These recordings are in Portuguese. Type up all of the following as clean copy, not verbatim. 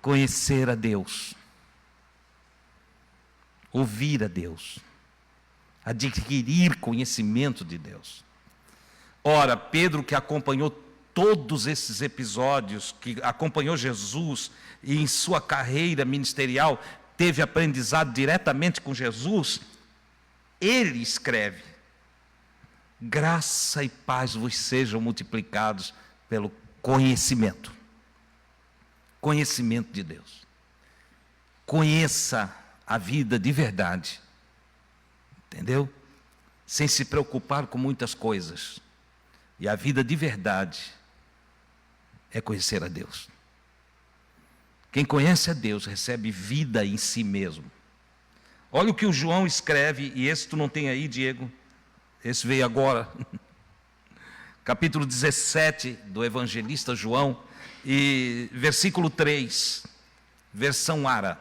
conhecer a Deus, ouvir a Deus, adquirir conhecimento de Deus. Ora, Pedro, que acompanhou todos esses episódios, que acompanhou Jesus e em sua carreira ministerial teve aprendizado diretamente com Jesus, ele escreve: graça e paz vos sejam multiplicados pelo conhecimento de Deus. Conheça a vida de verdade, entendeu? Sem se preocupar com muitas coisas. E a vida de verdade é conhecer a Deus. Quem conhece a Deus recebe vida em si mesmo. Olha o que o João escreve, e esse tu não tem aí, Diego, esse veio agora. Capítulo 17 do evangelista João, e versículo 3, versão Ara.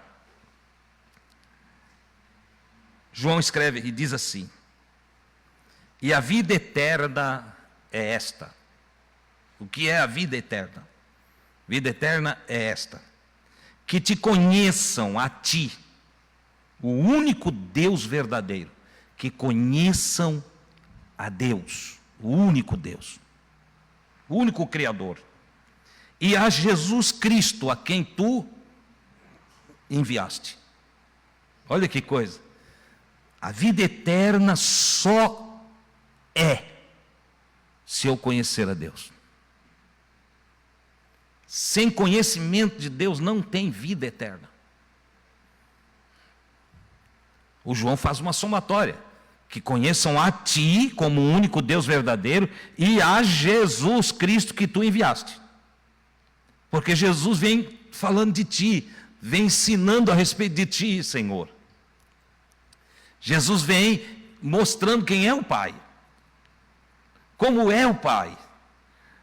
João escreve e diz assim: e a vida eterna é esta. O que é a vida eterna? Vida eterna é esta: que te conheçam a ti, o único Deus verdadeiro, que conheçam a Deus, o único Deus, o único Criador, e a Jesus Cristo, a quem tu enviaste. Olha que coisa. A vida eterna só é se eu conhecer a Deus. Sem conhecimento de Deus não tem vida eterna. O João faz uma somatória: que conheçam a ti como o único Deus verdadeiro e a Jesus Cristo que tu enviaste. Porque Jesus vem falando de ti, vem ensinando a respeito de ti, Senhor. Jesus vem mostrando quem é o Pai, como é o Pai.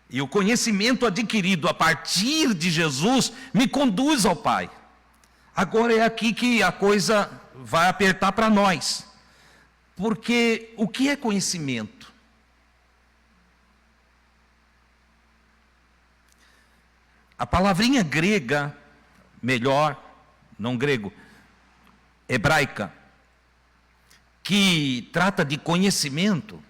E o conhecimento adquirido a partir de Jesus me conduz ao Pai. Agora é aqui que a coisa vai apertar para nós. Porque o que é conhecimento? A palavrinha grega, melhor, não grego, hebraica, que trata de conhecimento.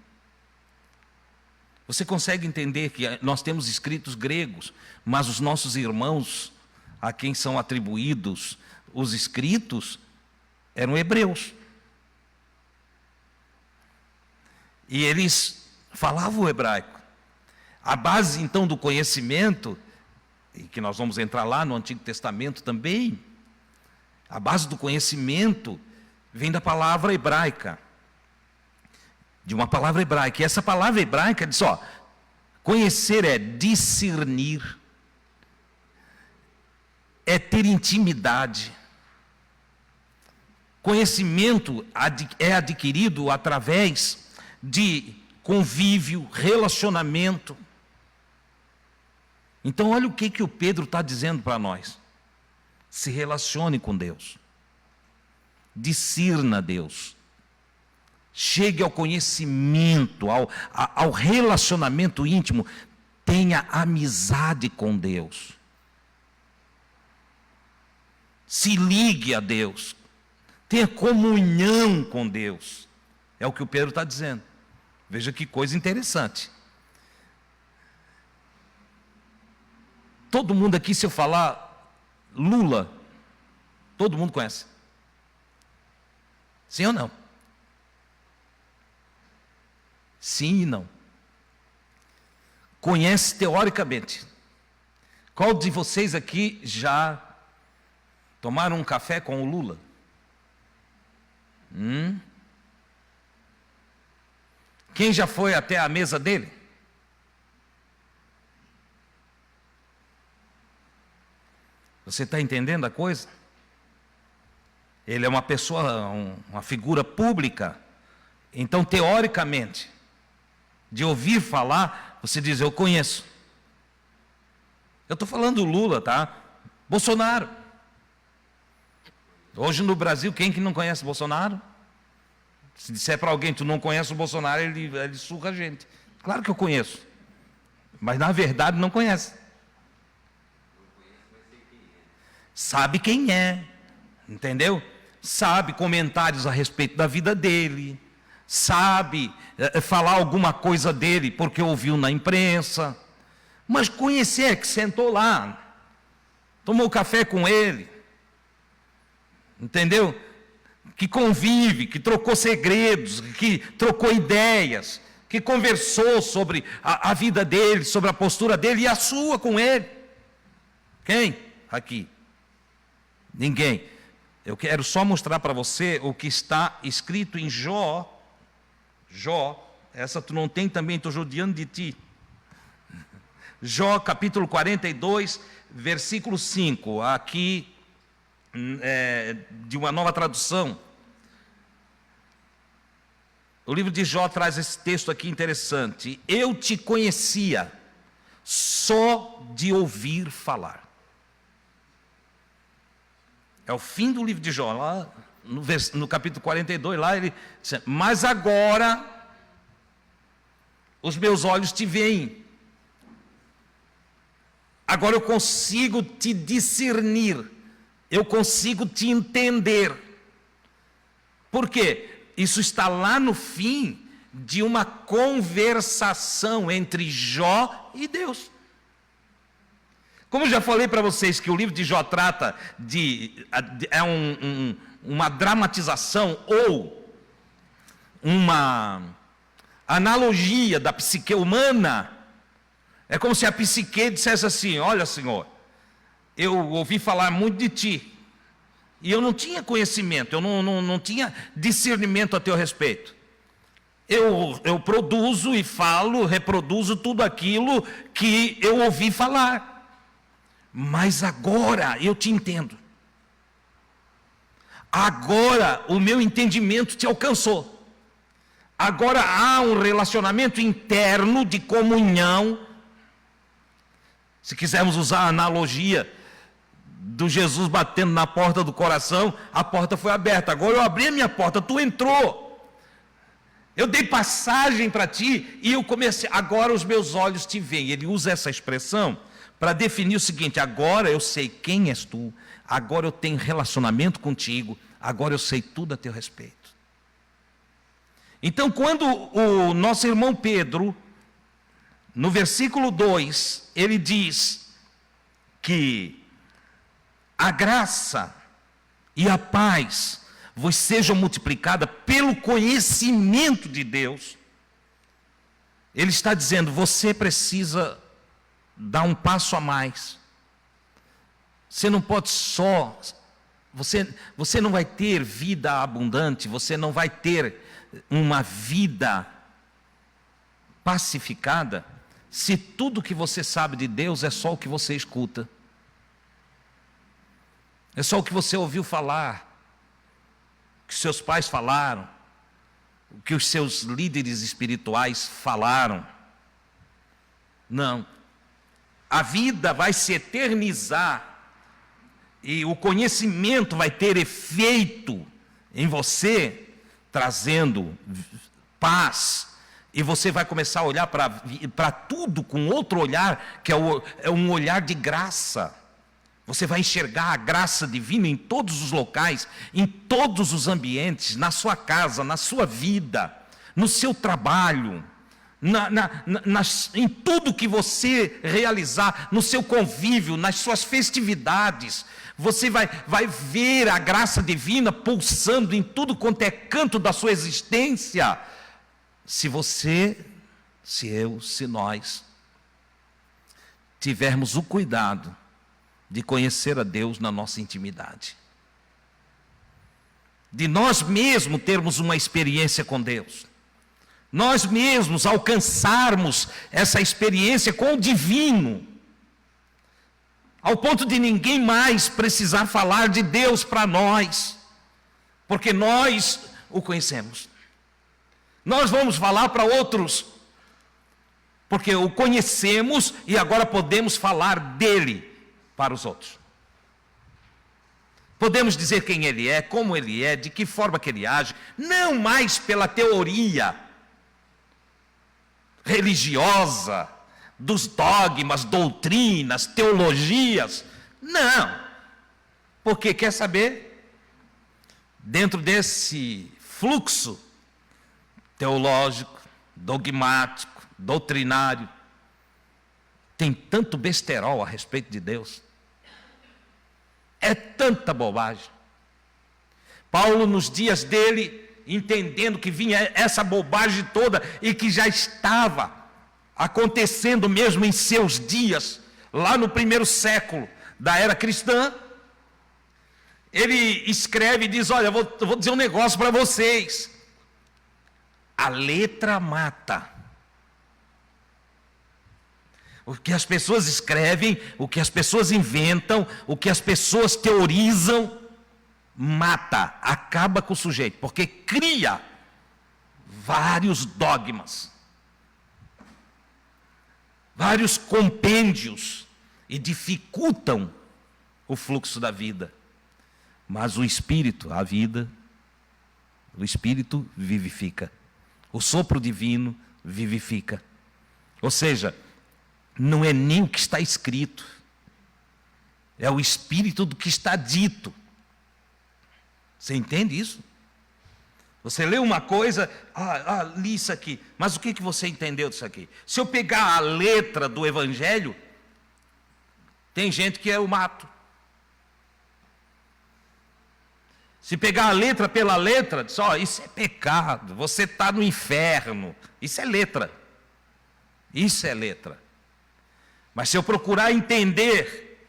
Você consegue entender que nós temos escritos gregos, mas os nossos irmãos, a quem são atribuídos os escritos, eram hebreus. E eles falavam o hebraico. A base, então, do conhecimento, e que nós vamos entrar lá no Antigo Testamento também, a base do conhecimento vem da palavra hebraica. De uma palavra hebraica. E essa palavra hebraica diz, conhecer é discernir, é ter intimidade. Conhecimento é adquirido através de convívio, relacionamento. Então olha o que o Pedro está dizendo para nós: se relacione com Deus, discirna Deus, chegue ao conhecimento, ao relacionamento íntimo, tenha amizade com Deus, se ligue a Deus, tenha comunhão com Deus. É o que o Pedro está dizendo. Veja que coisa interessante. Todo mundo aqui, se eu falar Lula, todo mundo conhece? Sim ou não? Sim e não. Conhece teoricamente. Qual de vocês aqui já tomaram um café com o Lula? Quem já foi até a mesa dele? Você está entendendo a coisa? Ele é uma pessoa, uma figura pública. Então, teoricamente, de ouvir falar, você diz, eu conheço. Eu estou falando do Lula, tá? Bolsonaro. Hoje no Brasil, quem que não conhece Bolsonaro? Se disser para alguém, tu não conhece o Bolsonaro, ele surra a gente. Claro que eu conheço. Mas na verdade não conhece. sabe quem é, entendeu? Sabe comentários a respeito da vida dele, sabe falar alguma coisa dele porque ouviu na imprensa, mas conhecer que sentou lá, tomou café com ele, entendeu? Que convive, que trocou segredos, que trocou ideias, que conversou sobre a vida dele, sobre a postura dele e a sua com ele. Quem? Aqui. Ninguém. Eu quero só mostrar para você o que está escrito em Jó. Jó, essa tu não tem também, estou judiando de ti. Jó capítulo 42, versículo 5, aqui de uma nova tradução. O livro de Jó traz esse texto aqui interessante. Eu te conhecia só de ouvir falar. É o fim do livro de Jó, lá no capítulo 42, lá ele diz, mas agora os meus olhos te veem. Agora eu consigo te discernir, eu consigo te entender. Por quê? Isso está lá no fim de uma conversação entre Jó e Deus. Como eu já falei para vocês que o livro de Jó trata uma dramatização ou uma analogia da psique humana, é como se a psique dissesse assim, olha Senhor, eu ouvi falar muito de ti, e eu não tinha conhecimento, eu não tinha discernimento a teu respeito. Eu produzo e falo, reproduzo tudo aquilo que eu ouvi falar. Mas agora eu te entendo. Agora o meu entendimento te alcançou. Agora há um relacionamento interno de comunhão. Se quisermos usar a analogia do Jesus batendo na porta do coração, a porta foi aberta. Agora eu abri a minha porta, tu entrou. Eu dei passagem para ti e eu comecei, agora os meus olhos te veem. Ele usa essa expressão para definir o seguinte, agora eu sei quem és tu, agora eu tenho relacionamento contigo, agora eu sei tudo a teu respeito. Então quando o nosso irmão Pedro, no versículo 2, ele diz que a graça e a paz vos sejam multiplicadas pelo conhecimento de Deus. Ele está dizendo, você precisa dar um passo a mais. Você não pode só, você não vai ter vida abundante, você não vai ter uma vida pacificada, se tudo que você sabe de Deus é só o que você escuta. É só o que você ouviu falar, o que seus pais falaram, o que os seus líderes espirituais falaram. Não. A vida vai se eternizar e o conhecimento vai ter efeito em você, trazendo paz. E você vai começar a olhar para tudo com outro olhar, que é um olhar de graça. Você vai enxergar a graça divina em todos os locais, em todos os ambientes, na sua casa, na sua vida, no seu trabalho, em tudo que você realizar, no seu convívio, nas suas festividades. Você vai ver a graça divina pulsando em tudo quanto é canto da sua existência. Se você, se eu, se nós tivermos o cuidado de conhecer a Deus na nossa intimidade, de nós mesmos termos uma experiência com Deus, nós mesmos alcançarmos essa experiência com o divino, ao ponto de ninguém mais precisar falar de Deus para nós, porque nós o conhecemos. Nós vamos falar para outros, porque o conhecemos e agora podemos falar dele para os outros. Podemos dizer quem ele é, como ele é, de que forma que ele age, não mais pela teoria religiosa, dos dogmas, doutrinas, teologias. Não. Porque quer saber? Dentro desse fluxo teológico, dogmático, doutrinário, tem tanto besterol a respeito de Deus. É tanta bobagem. Paulo, nos dias dele, entendendo que vinha essa bobagem toda e que já estava acontecendo mesmo em seus dias, lá no primeiro século da era cristã, ele escreve e diz: olha, eu vou dizer um negócio para vocês. A letra mata. O que as pessoas escrevem, o que as pessoas inventam, o que as pessoas teorizam, mata, acaba com o sujeito, porque cria vários dogmas, vários compêndios e dificultam o fluxo da vida. Mas o Espírito, a vida, o Espírito vivifica. O sopro divino vivifica. Ou seja, não é nem o que está escrito, é o Espírito do que está dito. Você entende isso? Você lê uma coisa, li isso aqui, mas o que você entendeu disso aqui? Se eu pegar a letra do Evangelho, tem gente que eu mato. Se pegar a letra pela letra, diz: ó, isso é pecado, você está no inferno. Isso é letra. Isso é letra. Mas se eu procurar entender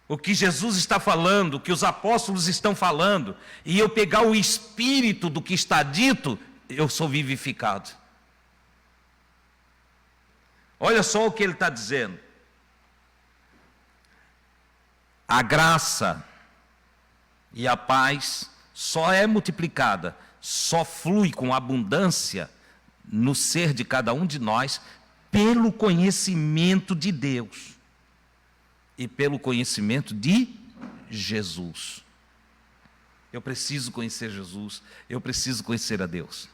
o que Jesus está falando, o que os apóstolos estão falando, e eu pegar o espírito do que está dito, eu sou vivificado. Olha só o que ele está dizendo. A graça e a paz só é multiplicada, só flui com abundância no ser de cada um de nós, pelo conhecimento de Deus e pelo conhecimento de Jesus. Eu preciso conhecer Jesus, eu preciso conhecer a Deus.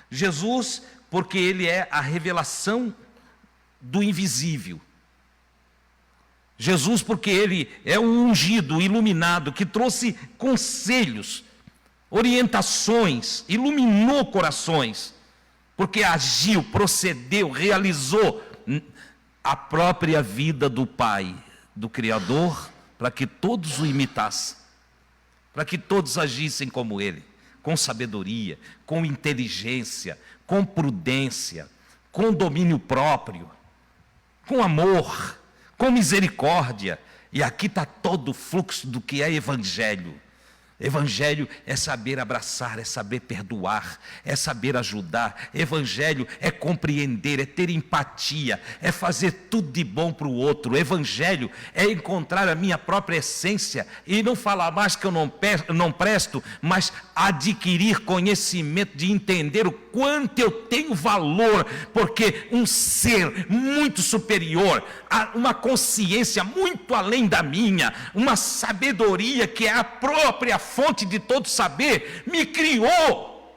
Jesus, porque Ele é a revelação do invisível. Jesus, porque Ele é o ungido, iluminado, que trouxe conselhos, orientações, iluminou corações, porque agiu, procedeu, realizou a própria vida do Pai, do Criador, para que todos o imitassem, para que todos agissem como Ele, com sabedoria, com inteligência, com prudência, com domínio próprio, com amor, com misericórdia. E aqui está todo o fluxo do que é evangelho. Evangelho é saber abraçar, é saber perdoar, é saber ajudar. Evangelho é compreender, é ter empatia, é fazer tudo de bom para o outro. Evangelho é encontrar a minha própria essência e não falar mais que eu não presto, mas adquirir conhecimento de entender o quanto eu tenho valor, porque um ser muito superior, uma consciência muito além da minha, uma sabedoria que é a própria fonte de todo saber, me criou,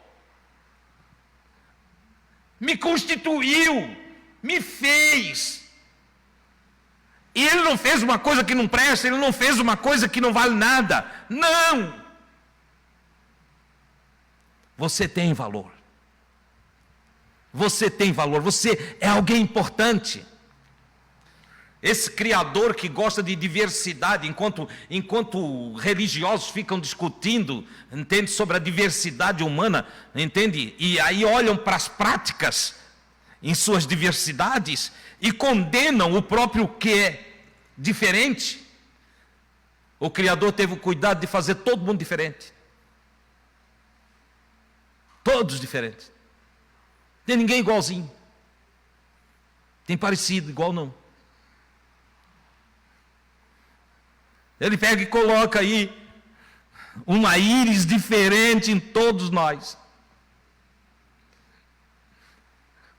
me constituiu, me fez. E Ele não fez uma coisa que não presta, Ele não fez uma coisa que não vale nada. Não! Você tem valor. Você tem valor, você é alguém importante. Esse Criador que gosta de diversidade, enquanto religiosos ficam discutindo, entende, sobre a diversidade humana, entende? E aí olham para as práticas em suas diversidades e condenam o próprio que é diferente. O Criador teve o cuidado de fazer todo mundo diferente. Todos diferentes. Tem ninguém igualzinho. Tem parecido, igual não. Ele pega e coloca aí uma íris diferente em todos nós.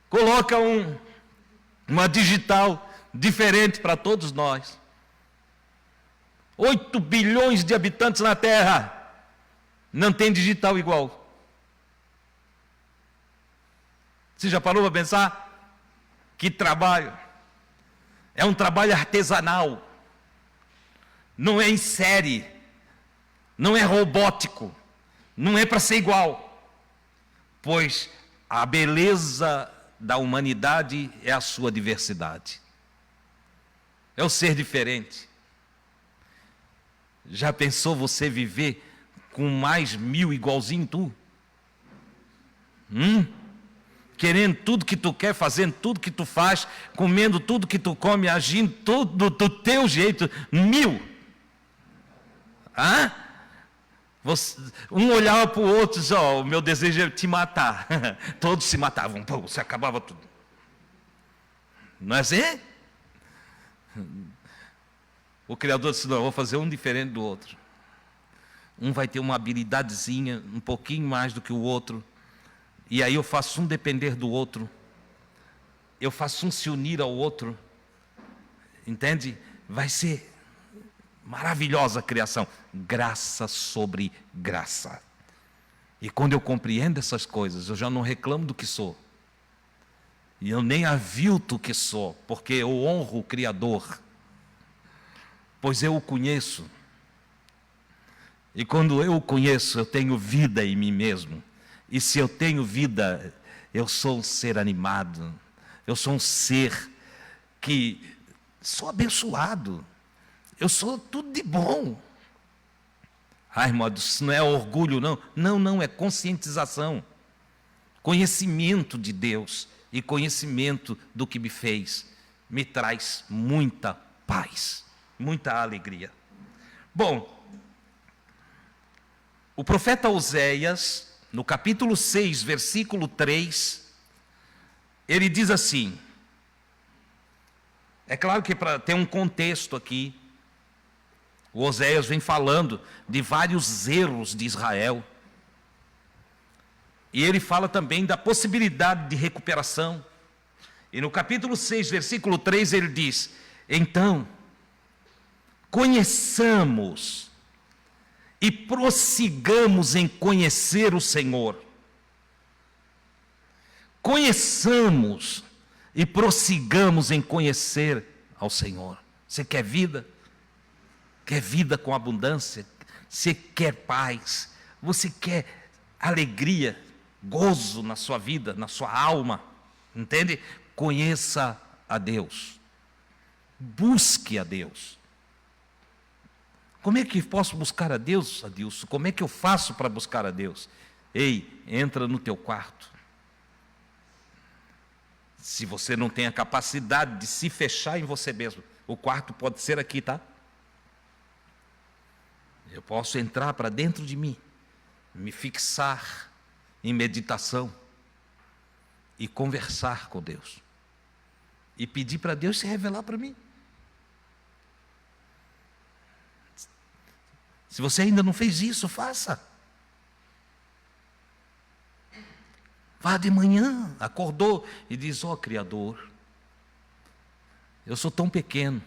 Coloca uma digital diferente para todos nós. 8 bilhões de habitantes na Terra. Não tem digital igual. Você já parou para pensar? Que trabalho. É um trabalho artesanal. Não é em série, não é robótico, não é para ser igual, pois a beleza da humanidade é a sua diversidade, é o ser diferente. Já pensou você viver com mais 1000 igualzinho tu? Querendo tudo que tu quer, fazendo tudo que tu faz, comendo tudo que tu come, agindo tudo do teu jeito, 1000. Um olhava para o outro e dizia, o meu desejo é te matar. Todos se matavam, pô, se acabava tudo. Não é assim? O Criador disse, não, eu vou fazer um diferente do outro. Um vai ter uma habilidadezinha, um pouquinho mais do que o outro. E aí eu faço um depender do outro. Eu faço um se unir ao outro. Entende? Vai ser maravilhosa a criação. Graça sobre graça. E quando eu compreendo essas coisas, eu já não reclamo do que sou. E eu nem avilto o que sou, porque eu honro o Criador. Pois eu o conheço. E quando eu o conheço, eu tenho vida em mim mesmo. E se eu tenho vida, eu sou um ser animado. Eu sou um ser que sou abençoado. Eu sou tudo de bom. Irmão, isso não é orgulho, não. Não, é conscientização. Conhecimento de Deus e conhecimento do que me fez. Me traz muita paz, muita alegria. Bom, o profeta Oséias, no capítulo 6, versículo 3, ele diz assim, é claro que para ter um contexto aqui, o Oséias vem falando de vários erros de Israel, e ele fala também da possibilidade de recuperação, e no capítulo 6, versículo 3, ele diz, então, conheçamos e prossigamos em conhecer o Senhor. Conheçamos e prossigamos em conhecer ao Senhor. Você quer vida? Quer vida com abundância? Você quer paz? Você quer alegria, gozo na sua vida, na sua alma? Entende? Conheça a Deus. Busque a Deus. Como é que posso buscar a Deus, Adilson? Como é que eu faço para buscar a Deus? Ei, entra no teu quarto. Se você não tem a capacidade de se fechar em você mesmo, o quarto pode ser aqui, tá? Eu posso entrar para dentro de mim, me fixar em meditação e conversar com Deus. E pedir para Deus se revelar para mim. Se você ainda não fez isso, faça. Vá de manhã, acordou e diz, ó Criador, eu sou tão pequeno.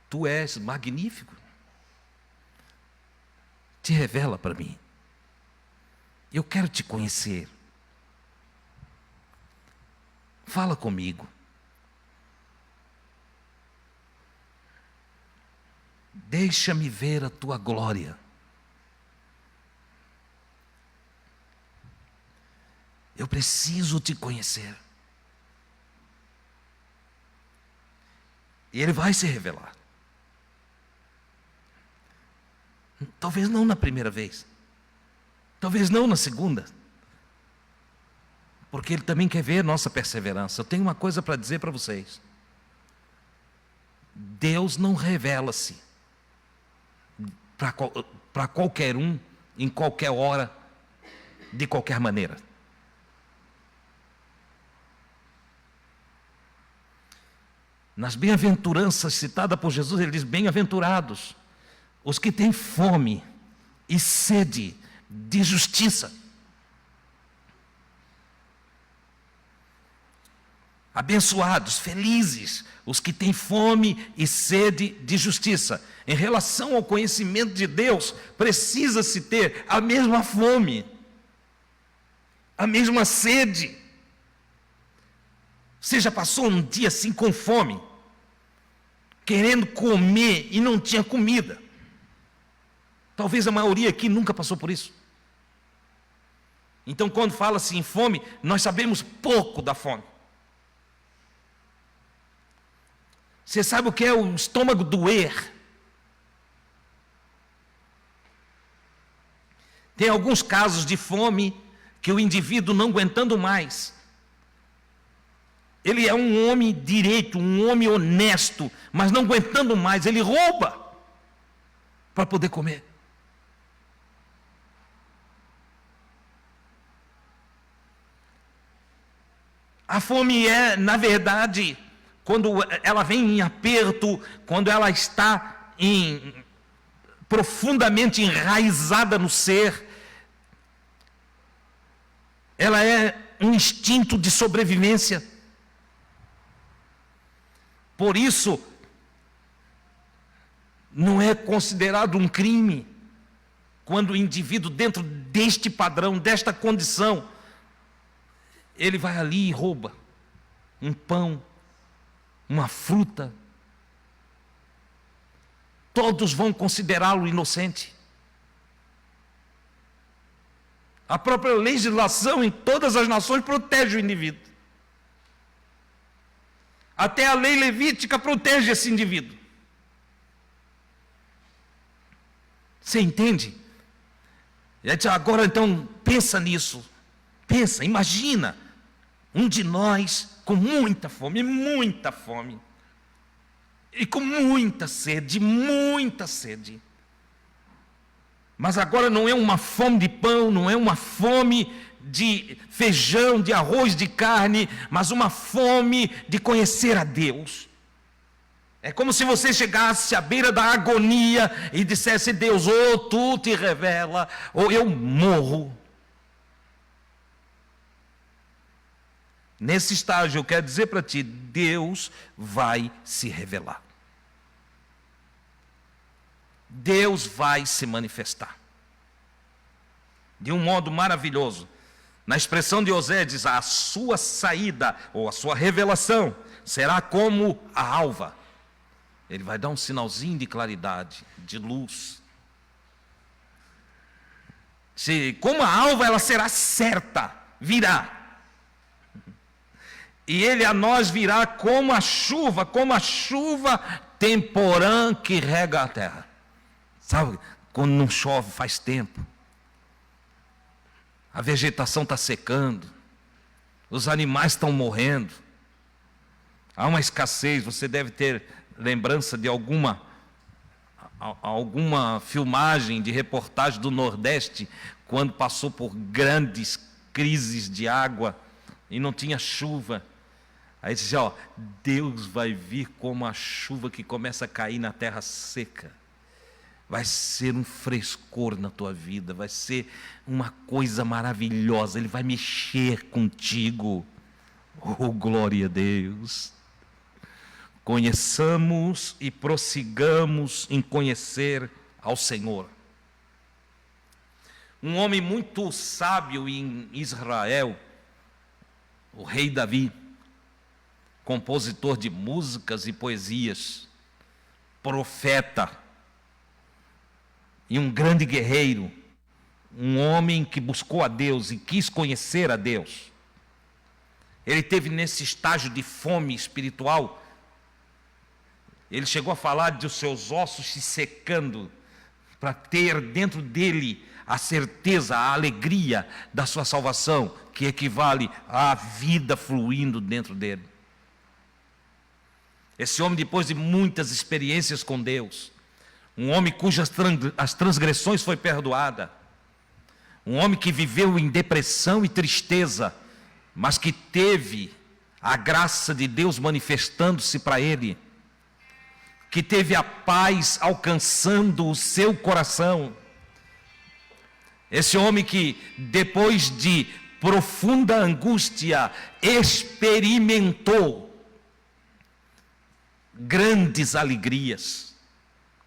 Tu és magnífico. Te revela para mim. Eu quero te conhecer. Fala comigo. Deixa-me ver a tua glória. Eu preciso te conhecer. E Ele vai se revelar. Talvez não na primeira vez. Talvez não na segunda. Porque Ele também quer ver nossa perseverança. Eu tenho uma coisa para dizer para vocês. Deus não revela-se para qualquer um, em qualquer hora, de qualquer maneira. Nas bem-aventuranças citadas por Jesus, ele diz, bem-aventurados os que têm fome e sede de justiça. Abençoados, felizes, os que têm fome e sede de justiça. Em relação ao conhecimento de Deus, precisa-se ter a mesma fome, a mesma sede. Você já passou um dia assim com fome, querendo comer e não tinha comida? Talvez a maioria aqui nunca passou por isso. Então, quando fala-se em fome, nós sabemos pouco da fome. Você sabe o que é o estômago doer? Tem alguns casos de fome que o indivíduo, não aguentando mais, ele é um homem direito, um homem honesto, mas não aguentando mais, ele rouba para poder comer. A fome é, na verdade, quando ela vem em aperto, quando ela está profundamente enraizada no ser, ela é um instinto de sobrevivência. Por isso, não é considerado um crime quando o indivíduo, dentro deste padrão, desta condição, ele vai ali e rouba um pão, uma fruta. Todos vão considerá-lo inocente. A própria legislação em todas as nações protege o indivíduo. Até a lei levítica protege esse indivíduo. Você entende? Agora então pensa nisso. Pensa, imagina um de nós com muita fome, e com muita sede, muita sede. Mas agora não é uma fome de pão, não é uma fome de feijão, de arroz, de carne, mas uma fome de conhecer a Deus. É como se você chegasse à beira da agonia e dissesse: Deus, ou tu te revela, ou eu morro. Nesse estágio eu quero dizer para ti, Deus vai se revelar. Deus vai se manifestar de um modo maravilhoso. Na expressão de Osés diz: a sua saída ou a sua revelação será como a alva. Ele vai dar um sinalzinho de claridade, de luz. Como a alva, ela será certa, virá. E ele a nós virá como a chuva temporã que rega a terra. Sabe, quando não chove faz tempo, a vegetação está secando, os animais estão morrendo, há uma escassez. Você deve ter lembrança de alguma filmagem de reportagem do Nordeste, quando passou por grandes crises de água e não tinha chuva. Aí dizia: Deus vai vir como a chuva que começa a cair na terra seca. Vai ser um frescor na tua vida, vai ser uma coisa maravilhosa, Ele vai mexer contigo. Oh, glória a Deus! Conheçamos e prossigamos em conhecer ao Senhor. Um homem muito sábio em Israel, o rei Davi, compositor de músicas e poesias, profeta, e um grande guerreiro, um homem que buscou a Deus e quis conhecer a Deus. Ele teve nesse estágio de fome espiritual. Ele chegou a falar de os seus ossos se secando, para ter dentro dele a certeza, a alegria da sua salvação, que equivale à vida fluindo dentro dele. Esse homem, depois de muitas experiências com Deus, um homem cujas as transgressões foi perdoada, um homem que viveu em depressão e tristeza, mas que teve a graça de Deus manifestando-se para ele, que teve a paz alcançando o seu coração. Esse homem que, depois de profunda angústia, experimentou grandes alegrias,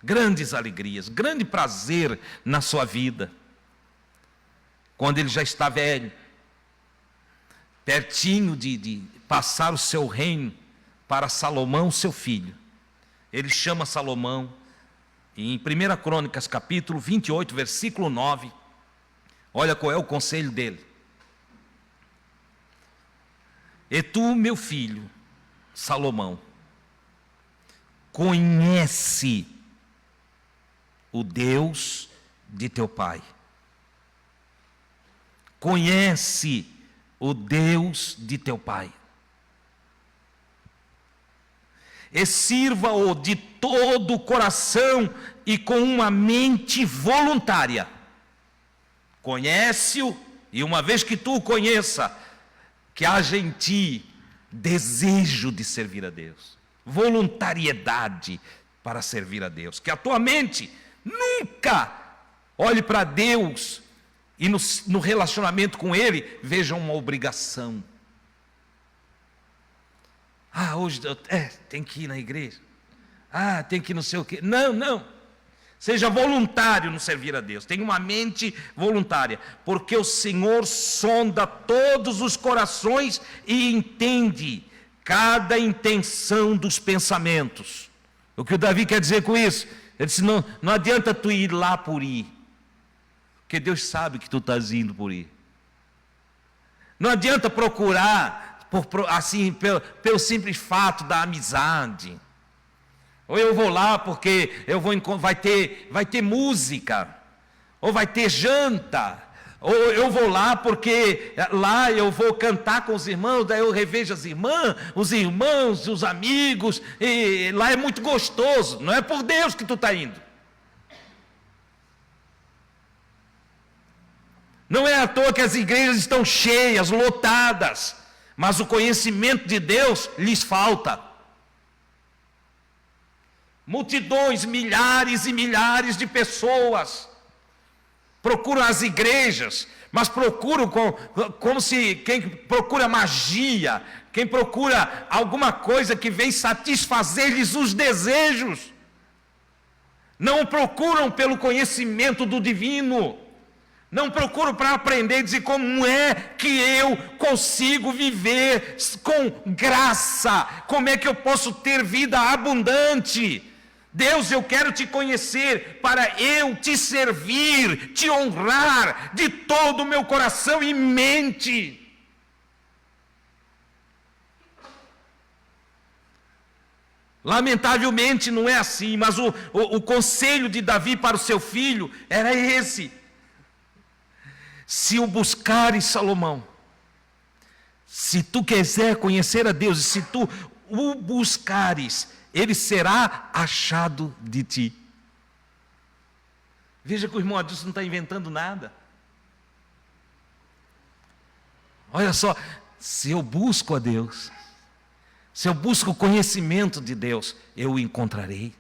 grande prazer na sua vida. Quando ele já está velho, pertinho de passar o seu reino para Salomão, seu filho, ele chama Salomão Em 1 Crônicas, capítulo 28, versículo 9, olha qual é o conselho dele. E tu, meu filho, Salomão, conhece o Deus de teu pai. Conhece o Deus de teu pai. E sirva-o de todo o coração e com uma mente voluntária. Conhece-o, e uma vez que tu o conheça, que haja em ti desejo de servir a Deus, voluntariedade para servir a Deus, que a tua mente nunca olhe para Deus e no relacionamento com Ele veja uma obrigação. Hoje tem que ir na igreja, tem que ir não sei o quê. Não, seja voluntário no servir a Deus, tenha uma mente voluntária, porque o Senhor sonda todos os corações e entende cada intenção dos pensamentos. O que o Davi quer dizer com isso? Ele disse, não adianta tu ir lá por ir, porque Deus sabe que tu estás indo por ir. Não adianta procurar assim, pelo simples fato da amizade. Ou eu vou lá porque vai ter música, ou vai ter janta, ou eu vou lá porque lá eu vou cantar com os irmãos, daí eu revejo as irmãs, os irmãos, os amigos, e lá é muito gostoso. Não é por Deus que tu está indo. Não é à toa que as igrejas estão cheias, lotadas, mas o conhecimento de Deus lhes falta. Multidões, milhares e milhares de pessoas procuram as igrejas, mas procuram como se quem procura magia, quem procura alguma coisa que vem satisfazer-lhes os desejos. Não procuram pelo conhecimento do divino. Não procuro para aprender e dizer como é que eu consigo viver com graça, como é que eu posso ter vida abundante. Deus, eu quero te conhecer para eu te servir, te honrar de todo o meu coração e mente. Lamentavelmente não é assim, mas o conselho de Davi para o seu filho era esse. Se o buscares, Salomão, se tu quiser conhecer a Deus, e se tu o buscares, ele será achado de ti. Veja que o irmão Adilson não está inventando nada. Olha só, se eu busco a Deus, se eu busco o conhecimento de Deus, eu o encontrarei.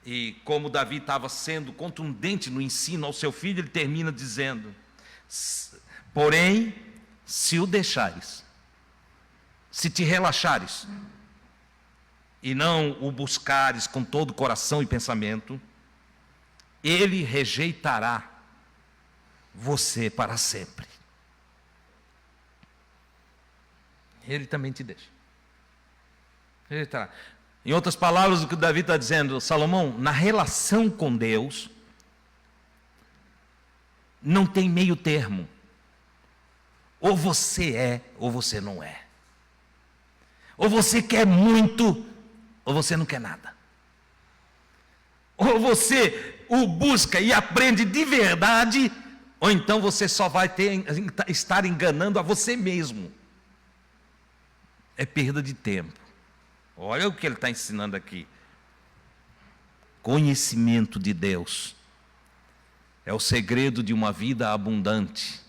E como Davi estava sendo contundente no ensino ao seu filho, ele termina dizendo: porém, se o deixares, se te relaxares, e não o buscares com todo o coração e pensamento, ele rejeitará você para sempre. Ele também te deixa. Rejeitará. Em outras palavras, o que o Davi está dizendo, Salomão, na relação com Deus, não tem meio termo. Ou você é, ou você não é. Ou você quer muito, ou você não quer nada. Ou você o busca e aprende de verdade, ou então você só vai estar enganando a você mesmo. É perda de tempo. Olha o que ele está ensinando aqui. Conhecimento de Deus é o segredo de uma vida abundante,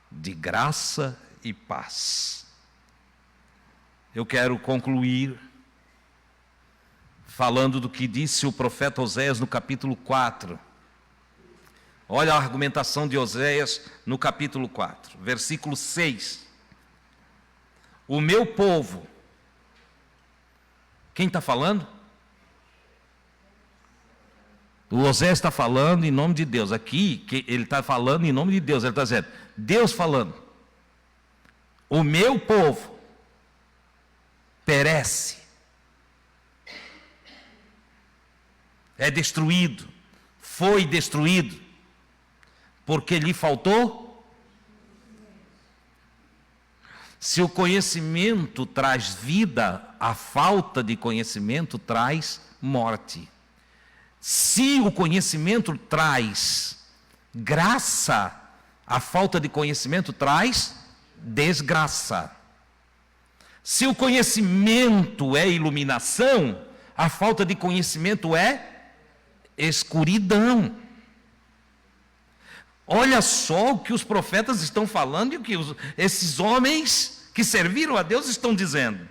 de graça e paz. Eu quero concluir falando do que disse o profeta Oséias no capítulo 4. Olha a argumentação de Oséias no capítulo 4, versículo 6. O meu povo. Quem está falando? O Oséias está falando em nome de Deus. Aqui, ele está falando em nome de Deus. Ele está dizendo, Deus falando. O meu povo perece é destruído, foi destruído, porque lhe faltou. Se o conhecimento traz vida, a falta de conhecimento traz morte. Se o conhecimento traz graça, a falta de conhecimento traz desgraça. Se o conhecimento é iluminação, a falta de conhecimento é escuridão. Olha só o que os profetas estão falando e o que esses homens que serviram a Deus estão dizendo.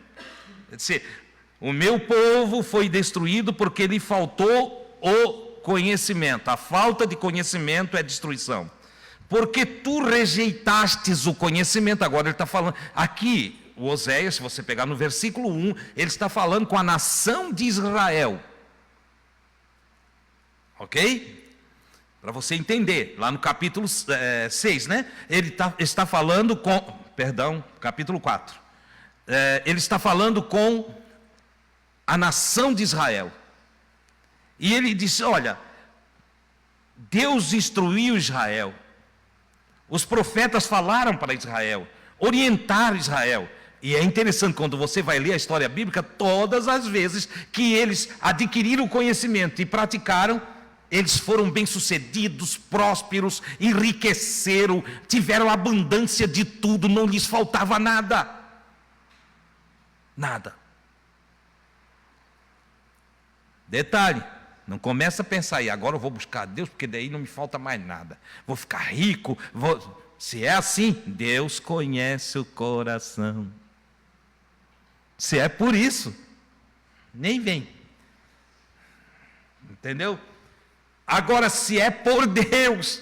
O meu povo foi destruído porque lhe faltou o conhecimento. A falta de conhecimento é destruição. Porque tu rejeitastes o conhecimento. Agora ele está falando aqui, o Oséias, se você pegar no versículo 1, ele está falando com a nação de Israel. Ok? Para você entender, lá no capítulo 6, né? Ele está falando com, capítulo 4. Ele está falando com a nação de Israel. E ele disse, olha, Deus instruiu Israel. Os profetas falaram para Israel, orientaram Israel. E é interessante, quando você vai ler a história bíblica, todas as vezes que eles adquiriram o conhecimento e praticaram, eles foram bem-sucedidos, prósperos, enriqueceram, tiveram abundância de tudo, não lhes faltava nada. Nada. Detalhe, não começa a pensar aí, agora eu vou buscar a Deus, porque daí não me falta mais nada. Vou ficar rico, Se é assim, Deus conhece o coração. Se é por isso, nem vem. Entendeu? Agora, se é por Deus,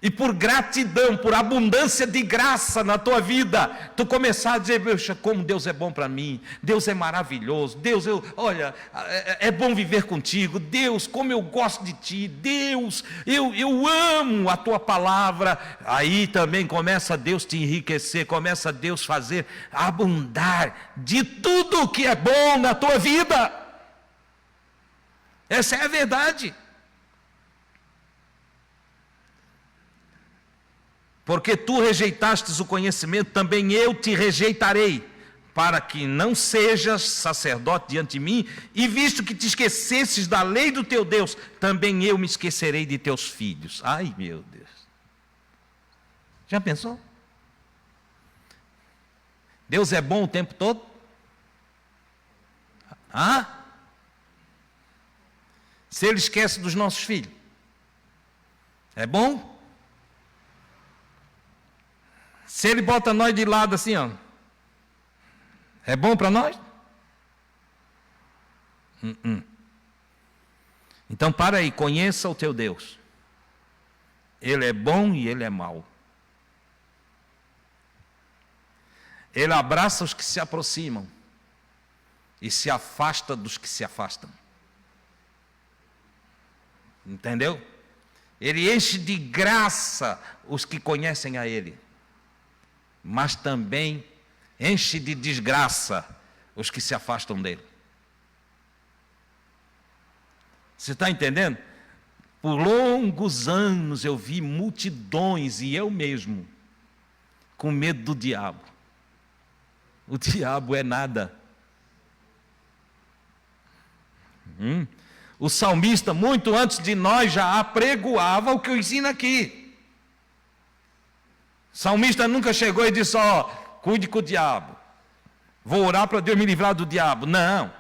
e por gratidão, por abundância de graça na tua vida, tu começar a dizer, poxa, como Deus é bom para mim, Deus é maravilhoso, Deus, olha, é bom viver contigo, Deus, como eu gosto de ti, Deus, eu amo a tua palavra, aí também começa Deus te enriquecer, começa Deus fazer abundar de tudo que é bom na tua vida. Essa é a verdade. Porque tu rejeitastes o conhecimento, também eu te rejeitarei, para que não sejas sacerdote diante de mim, e visto que te esquecesses da lei do teu Deus, também eu me esquecerei de teus filhos. Ai, meu Deus. Já pensou? Deus é bom o tempo todo? Se Ele esquece dos nossos filhos, é bom? Se Ele bota nós de lado assim, ó, é bom para nós? Então para aí, conheça o teu Deus. Ele é bom e Ele é mau. Ele abraça os que se aproximam e se afasta dos que se afastam. Entendeu? Ele enche de graça os que conhecem a Ele, mas também enche de desgraça os que se afastam dele. Você está entendendo? Por longos anos eu vi multidões, e eu mesmo, com medo do diabo. O diabo é nada. O salmista, muito antes de nós, já apregoava o que eu ensino aqui. O salmista nunca chegou e disse, cuide com o diabo. Vou orar para Deus me livrar do diabo. Não.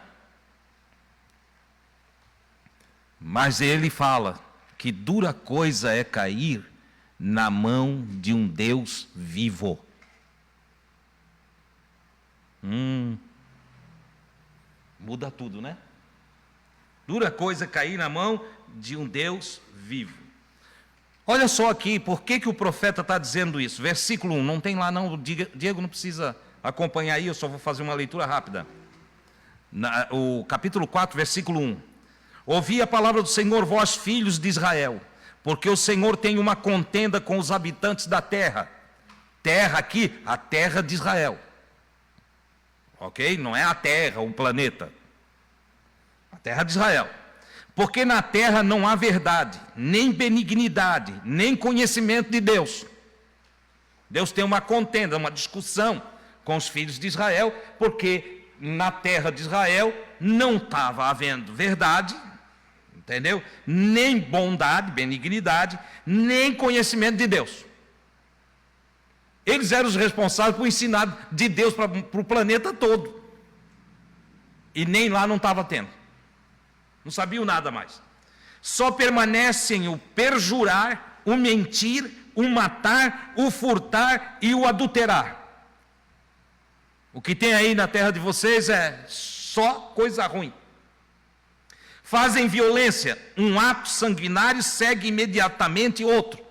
Mas ele fala que dura coisa é cair na mão de um Deus vivo. Muda tudo, né? Dura coisa é cair na mão de um Deus vivo. Olha só aqui, por que o profeta está dizendo isso? Versículo 1, não tem lá não, Diego não precisa acompanhar aí, eu só vou fazer uma leitura rápida. O capítulo 4, versículo 1. Ouvi a palavra do Senhor, vós filhos de Israel, porque o Senhor tem uma contenda com os habitantes da terra. Terra aqui, a terra de Israel. Ok? Não é a terra, um planeta. A terra de Israel. Porque na terra não há verdade, nem benignidade, nem conhecimento de Deus. Deus tem uma contenda, uma discussão com os filhos de Israel, porque na terra de Israel não estava havendo verdade, entendeu? Nem bondade, benignidade, nem conhecimento de Deus. Eles eram os responsáveis por ensinar de Deus para o planeta todo. E nem lá não estava tendo. Não sabiam nada mais. Só permanecem o perjurar, o mentir, o matar, o furtar e o adulterar. O que tem aí na terra de vocês é só coisa ruim. Fazem violência, um ato sanguinário segue imediatamente outro.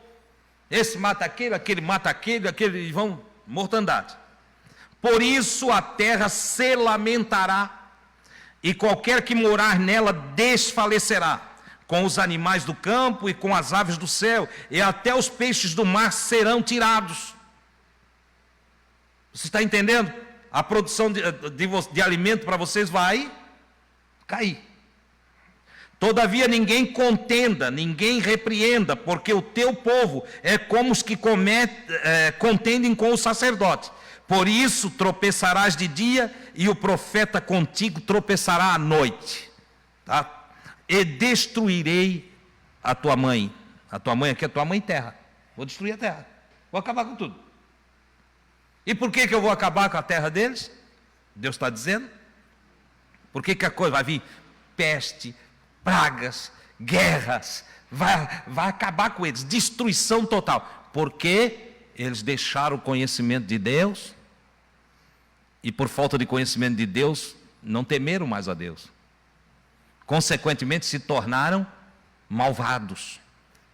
Esse mata aquele mata aquele vão mortandade. Por isso a terra se lamentará, e qualquer que morar nela desfalecerá, com os animais do campo e com as aves do céu, e até os peixes do mar serão tirados. Você está entendendo? A produção de alimento para vocês vai cair. Todavia ninguém contenda, ninguém repreenda, porque o teu povo é como os que contendem com o sacerdote. Por isso tropeçarás de dia, e o profeta contigo tropeçará à noite. Tá? E destruirei a tua mãe. A tua mãe aqui é a tua mãe terra. Vou destruir a terra. Vou acabar com tudo. E por que eu vou acabar com a terra deles? Deus está dizendo. Por que a coisa vai vir? Peste, pragas, guerras. Vai acabar com eles. Destruição total. Porque eles deixaram o conhecimento de Deus. E por falta de conhecimento de Deus, não temeram mais a Deus. Consequentemente, se tornaram malvados,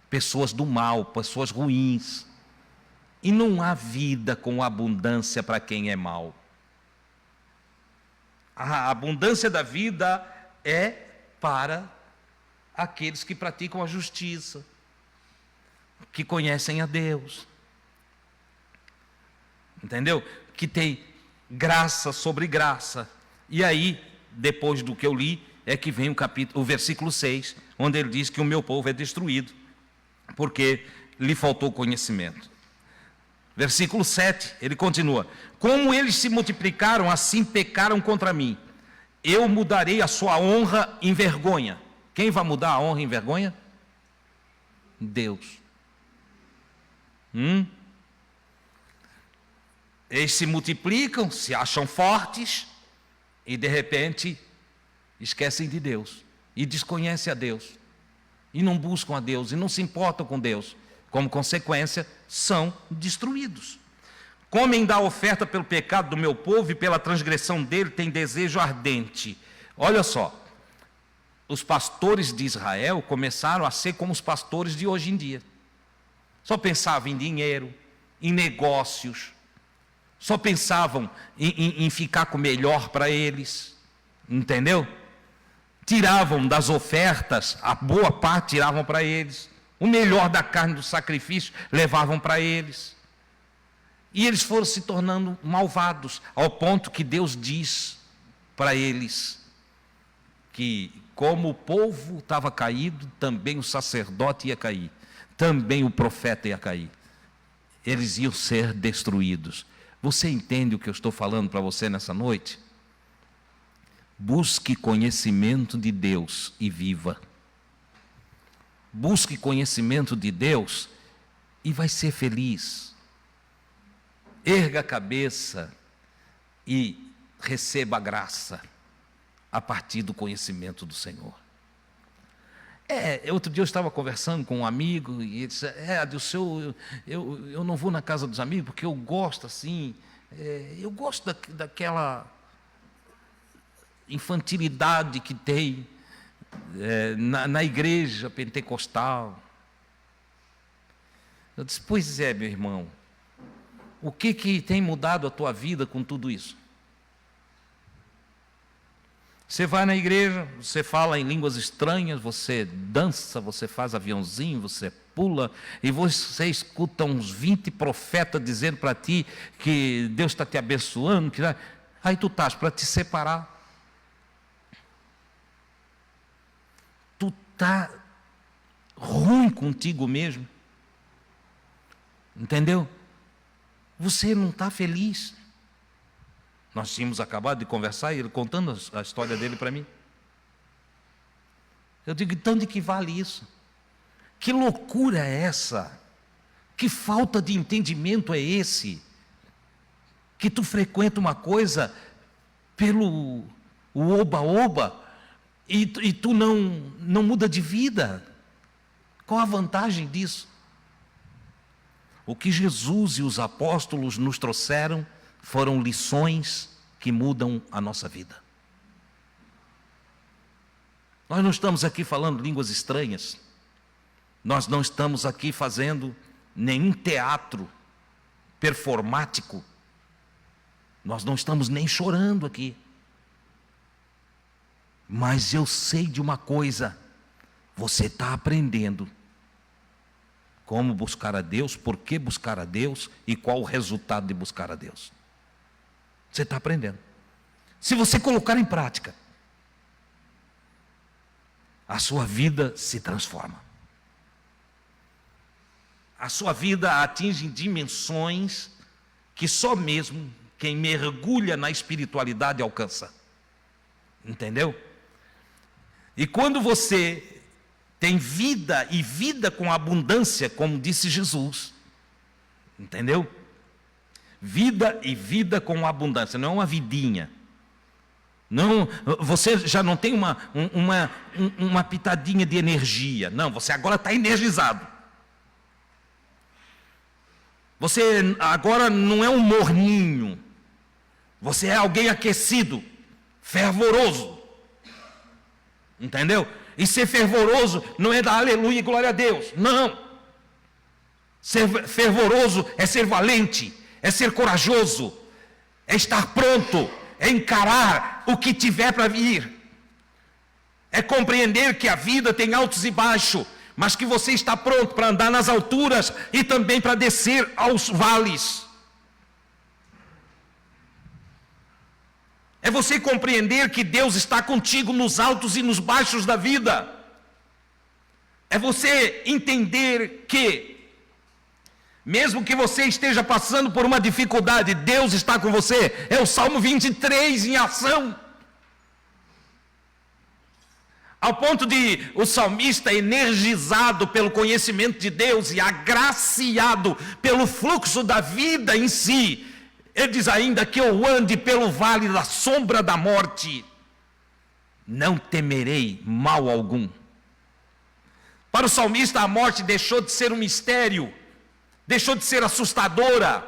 pessoas do mal, pessoas ruins. E não há vida com abundância para quem é mau. A abundância da vida é para aqueles que praticam a justiça, que conhecem a Deus. Entendeu? Que tem graça sobre graça. E aí, depois do que eu li, é que vem o versículo 6, onde ele diz que o meu povo é destruído, porque lhe faltou conhecimento. Versículo 7, ele continua: como eles se multiplicaram, assim pecaram contra mim. Eu mudarei a sua honra em vergonha. Quem vai mudar a honra em vergonha? Deus. Eles se multiplicam, se acham fortes e de repente esquecem de Deus e desconhecem a Deus e não buscam a Deus e não se importam com Deus. Como consequência, são destruídos. Comem da oferta pelo pecado do meu povo e pela transgressão dele tem desejo ardente. Olha só, os pastores de Israel começaram a ser como os pastores de hoje em dia. Só pensavam em dinheiro, em negócios, só pensavam em ficar com o melhor para eles, entendeu? Tiravam das ofertas, a boa parte tiravam para eles, o melhor da carne do sacrifício levavam para eles. E eles foram se tornando malvados, ao ponto que Deus diz para eles que, como o povo estava caído, também o sacerdote ia cair, também o profeta ia cair. Eles iam ser destruídos. Você entende o que eu estou falando para você nessa noite? Busque conhecimento de Deus e viva. Busque conhecimento de Deus e vai ser feliz. Erga a cabeça e receba a graça a partir do conhecimento do Senhor. Outro dia eu estava conversando com um amigo e ele disse: Adilson, eu não vou na casa dos amigos porque eu gosto assim, eu gosto daquela infantilidade que tem na igreja pentecostal. Eu disse: pois é, meu irmão, o que tem mudado a tua vida com tudo isso? Você vai na igreja, você fala em línguas estranhas, você dança, você faz aviãozinho, você pula, e você escuta uns 20 profetas dizendo para ti que Deus está te abençoando, aí tu estás para te separar. Tu está ruim contigo mesmo. Entendeu? Você não está feliz. Nós tínhamos acabado de conversar e ele contando a história dele para mim. Eu digo, então de que vale isso? Que loucura é essa? Que falta de entendimento é esse? Que tu frequenta uma coisa pelo oba-oba e tu não muda de vida. Qual a vantagem disso? O que Jesus e os apóstolos nos trouxeram foram lições que mudam a nossa vida. Nós não estamos aqui falando línguas estranhas. Nós não estamos aqui fazendo nenhum teatro performático. Nós não estamos nem chorando aqui. Mas eu sei de uma coisa: você está aprendendo como buscar a Deus, por que buscar a Deus e qual o resultado de buscar a Deus. Você está aprendendo. Se você colocar em prática, a sua vida se transforma. A sua vida atinge dimensões que só mesmo quem mergulha na espiritualidade alcança. Entendeu? E quando você tem vida e vida com abundância, como disse Jesus, entendeu? Vida e vida com abundância, não é uma vidinha. Não, você já não tem uma pitadinha de energia. Não, você agora está energizado. Você agora não é um morninho. Você é alguém aquecido, fervoroso. Entendeu? E ser fervoroso não é dar aleluia e glória a Deus. Não. Ser fervoroso é ser valente, é ser corajoso, é estar pronto, é encarar o que tiver para vir. É compreender que a vida tem altos e baixos, mas que você está pronto para andar nas alturas e também para descer aos vales. É você compreender que Deus está contigo nos altos e nos baixos da vida. É você entender que, mesmo que você esteja passando por uma dificuldade, Deus está com você. É o Salmo 23 em ação. Ao ponto de o salmista, energizado pelo conhecimento de Deus e agraciado pelo fluxo da vida em si, ele diz ainda que eu ande pelo vale da sombra da morte, não temerei mal algum. Para o salmista, a morte deixou de ser um mistério, deixou de ser assustadora,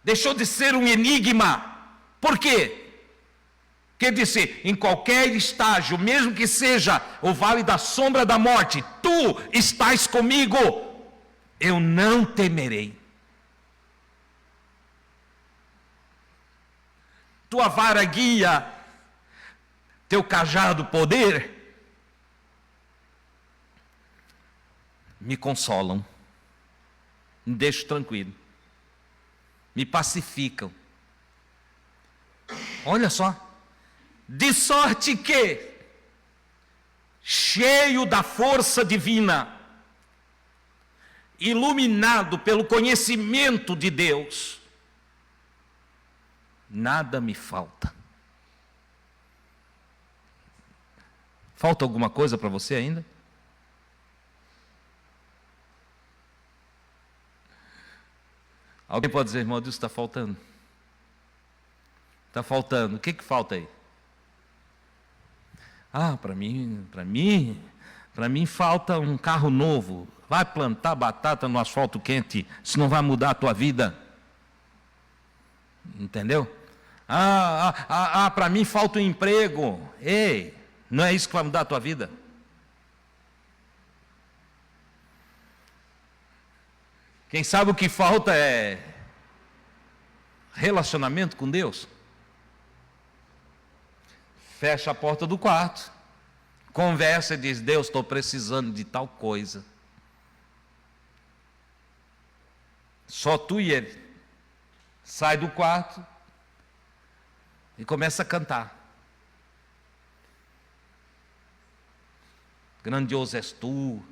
deixou de ser um enigma. Por quê? Porque ele disse, em qualquer estágio, mesmo que seja o vale da sombra da morte, tu estás comigo, eu não temerei. Tua vara guia, teu cajado poder, me consolam, me deixam tranquilo, me pacificam. Olha só, de sorte que, cheio da força divina, iluminado pelo conhecimento de Deus, nada me falta. Falta alguma coisa para você ainda? Alguém pode dizer, irmão, Deus está faltando? Está faltando. O que falta aí? Ah, para mim falta um carro novo. Vai plantar batata no asfalto quente, isso não vai mudar a tua vida. Entendeu? Para mim falta um emprego. Ei, não é isso que vai mudar a tua vida? Quem sabe o que falta é relacionamento com Deus. Fecha a porta do quarto, conversa e diz, Deus, estou precisando de tal coisa. Só tu e ele. Sai do quarto e começa a cantar. grandioso és tu,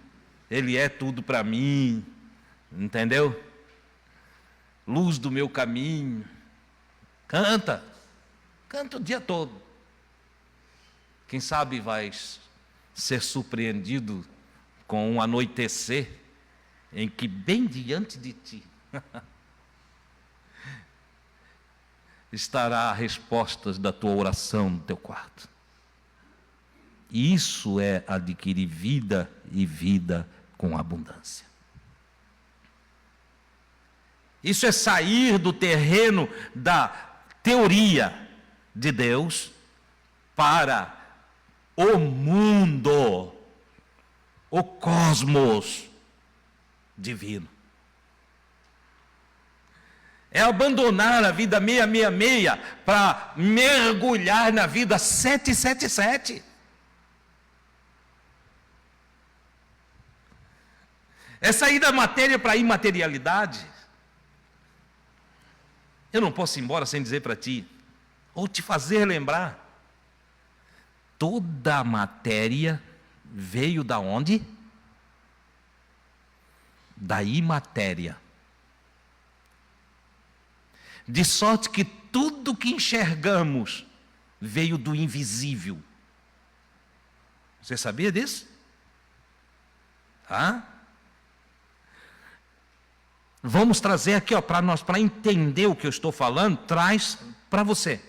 Ele é tudo para mim, entendeu? Luz do meu caminho. Canta o dia todo. Quem sabe vais ser surpreendido com um anoitecer em que bem diante de ti estará as respostas da tua oração no teu quarto. E isso é adquirir vida e vida com abundância. Isso é sair do terreno da teoria de Deus para o mundo, o cosmos divino. É abandonar a vida 666 para mergulhar na vida 777. É sair da matéria para a imaterialidade. Eu não posso ir embora sem dizer para ti, ou te fazer lembrar, toda a matéria veio da onde? Da imatéria. De sorte que tudo que enxergamos veio do invisível. Você sabia disso? Vamos trazer aqui, para nós, para entender o que eu estou falando, traz para você.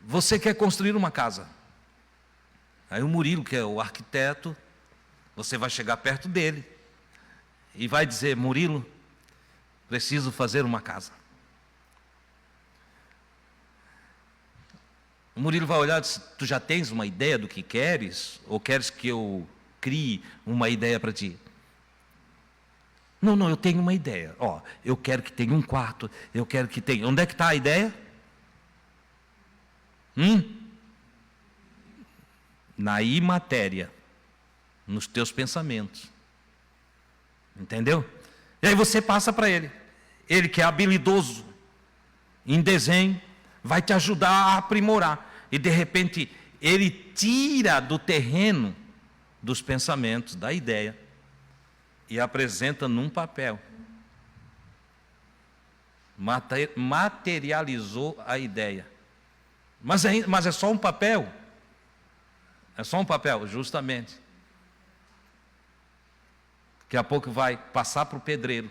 Você quer construir uma casa. Aí o Murilo, que é o arquiteto, você vai chegar perto dele e vai dizer: Murilo, preciso fazer uma casa. O Murilo vai olhar e diz: tu já tens uma ideia do que queres? Ou queres que eu crie uma ideia para ti? Não, eu tenho uma ideia. Eu quero que tenha um quarto, eu quero que tenha... Onde é que está a ideia? Na imatéria, nos teus pensamentos. Entendeu? E aí você passa para ele. Ele que é habilidoso em desenho, vai te ajudar a aprimorar. E de repente, ele tira do terreno dos pensamentos, da ideia, e apresenta num papel. Materializou a ideia. Mas é só um papel? É só um papel, justamente. Daqui a pouco vai passar para o pedreiro.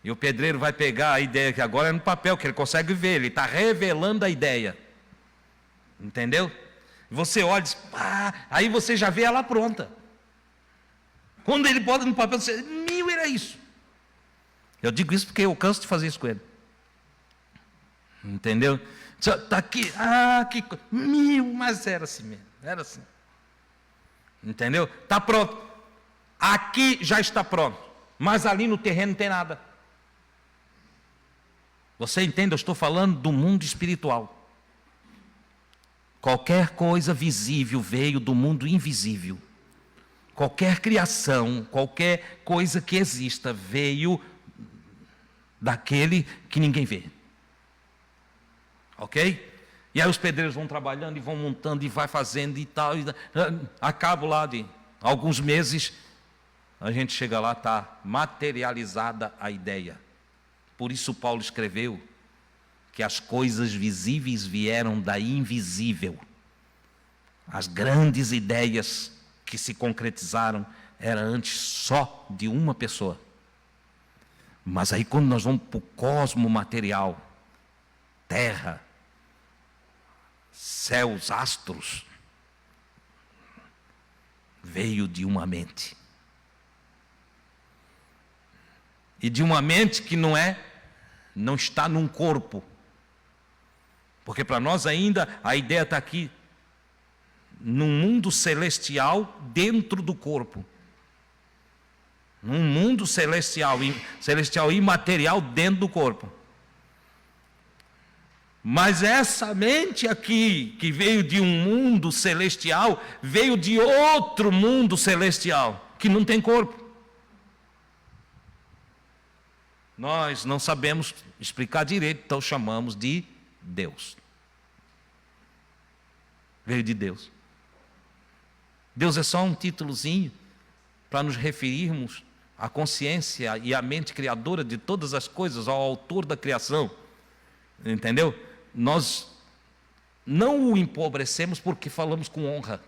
E o pedreiro vai pegar a ideia que agora é no papel, que ele consegue ver, ele está revelando a ideia. Entendeu? Você olha e diz: aí você já vê ela pronta. Quando ele bota no papel, você diz: era isso. Eu digo isso porque eu canso de fazer isso com ele. Entendeu? Está aqui, mas era assim mesmo, era assim. Entendeu? Está pronto. Aqui já está pronto, mas ali no terreno não tem nada. Você entende? Eu estou falando do mundo espiritual. Qualquer coisa visível veio do mundo invisível. Qualquer criação, qualquer coisa que exista, veio daquele que ninguém vê. Ok? E aí os pedreiros vão trabalhando e vão montando e vai fazendo e tal. A cabo lá de alguns meses, a gente chega lá, está materializada a ideia. Por isso Paulo escreveu que as coisas visíveis vieram da invisível. As grandes ideias que se concretizaram eram antes só de uma pessoa. Mas aí quando nós vamos para o cosmo material, terra, céus, astros, veio de uma mente. E de uma mente que não está num corpo. Porque para nós ainda a ideia está aqui, num mundo celestial dentro do corpo. Num mundo celestial imaterial dentro do corpo. Mas essa mente aqui, que veio de um mundo celestial, veio de outro mundo celestial, que não tem corpo. Nós não sabemos explicar direito, então chamamos de Deus. Veio de Deus. Deus é só um títulozinho para nos referirmos à consciência e à mente criadora de todas as coisas, ao autor da criação. Entendeu? Nós não o empobrecemos porque falamos com honra,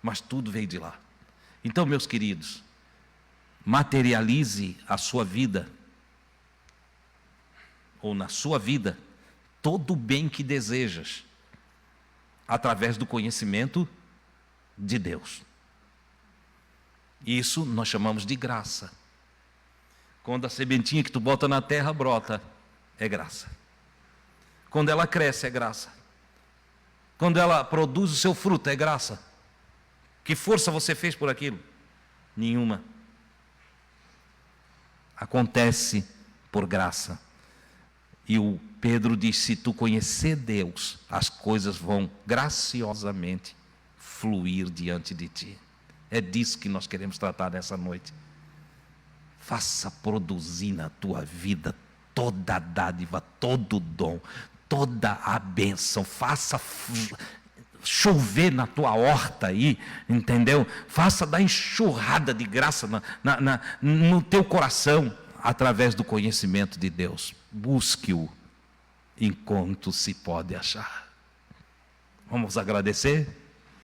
mas tudo veio de lá. Então, meus queridos, materialize a sua vida, ou na sua vida, todo o bem que desejas, através do conhecimento de Deus. Isso nós chamamos de graça. Quando a sementinha que tu bota na terra brota, é graça. Quando ela cresce, é graça. Quando ela produz o seu fruto, é graça. Que força você fez por aquilo? Nenhuma. Acontece por graça. E o Pedro diz: se tu conhecer Deus, as coisas vão graciosamente fluir diante de ti. É disso que nós queremos tratar nessa noite. Faça produzir na tua vida toda a dádiva, todo o dom, toda a bênção. Faça chover na tua horta aí, entendeu? Faça dar enxurrada de graça no teu coração, através do conhecimento de Deus. Busque-o enquanto se pode achar. Vamos agradecer?